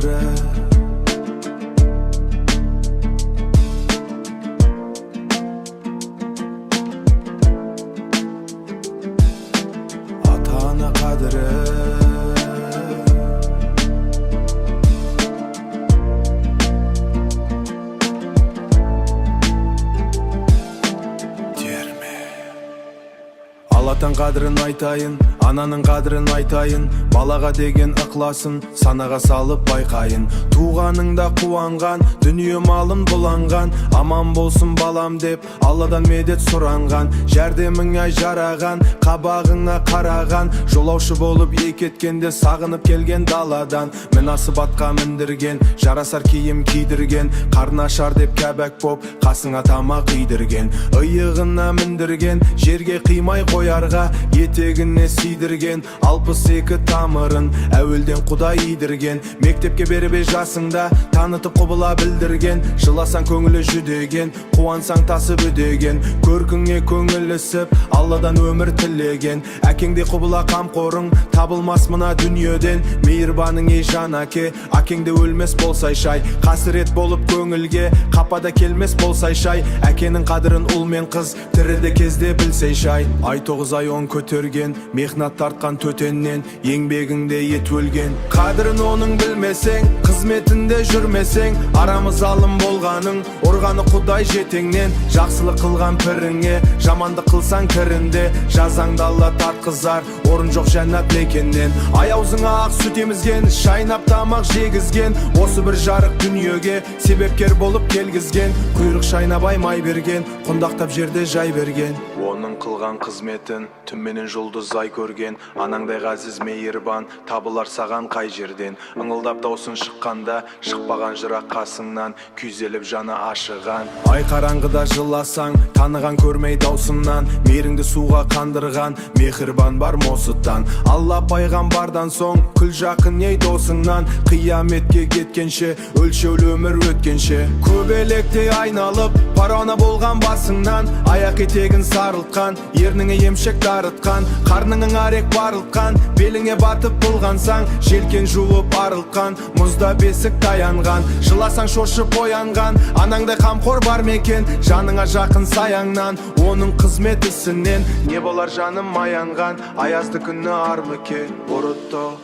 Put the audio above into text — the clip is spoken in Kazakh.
қадірі. Ата-ана қадірі. Алатан қадірін айтайын, ананың қадірін айтайын, балаға деген ықласын санаға салып байқайын. Туғаныңда қуанған, дүние малын бұланған, аман болсын балам деп Алладан медет сұранған. Жәрдеміңе жараған, қабағыңа қараған, жолаушы болып екеткенде сағынып келген даладан. Мен асып атқа міндірген, жарасар киім кидірген, қарнашар деп кәбәк боп қасыңа тамақ идірген. Иығына міндірген, жерге қимай қоярға, етегіне сидірген, 62 тамырын әуелден Құдай идірген. Мектепке бербей жасыңда танытып құбыла білдірген, жыласаң көңілі жүдеген, қуансаң тасып үдеген. Көркіңе көңілісіп Алладан өмір тілеген. Әкеңде құбыла қамқорың табылмас мына дүниеден. Мейірбаның ей жан әке, әкеңде өлмес болсай шай, қасірет болып көңілге қапада келмес болсай шай. Әкенің қадірін ұл мен қыз тіріде кезде білсей шай. Ай 9 ай 10 көтерген, мехнат тартқан төтеннен, еңбегіңде ет өлген. Қадірін оның білмесең, қызметінде жүрмесең, арамыз алым болғаның, орғаны Құдай жетеңнен. Жақсылық қылған піріңе, жаманды қылсаң кірінде, жазаңды Алла тартқызар, орын жоқ жәннат мекеннен. Аяузыңа ақ сүт емізген, шайнап тамақ жегізген, осы бір жарық дүниеге себепкер болып келгізген. Құйрық шайнабай май берген, құндақтап жерде жай берген. Оның қылған қызметін түнменен жұлдыз ай көрген, анаңдай ғазиз мейірбан табылар саған қай жерден. Ыңылдап даусын шыққанда, шықпаған жырақ қасыңнан, күйзеліп жаны ашыған. Ай қараңғыда жыласаң, таныған көрмей даусыңнан, меріңді суға қандырған мехірбан бар мосыттан. Алла пайғамбардан соң күл жақын ей досыңнан, қияметке кеткенше, өлшеулі өмір өткенше. Көбелектей айналып, парана болған басыңнан, аяқ етегін сарылтқан, ерніңе емшек дарытқан, қарныңың арек барылтқан, беліңе батып бұлғансаң, желкен жуып арылтқан, мұзда бесік таянған, жыласаң шошып оянған, анаңдай қамқор бар мекен, жаныңа жақын саяңнан, оның қызмет ісінен не болар жаным аянған. Аязды күні армыке, боротто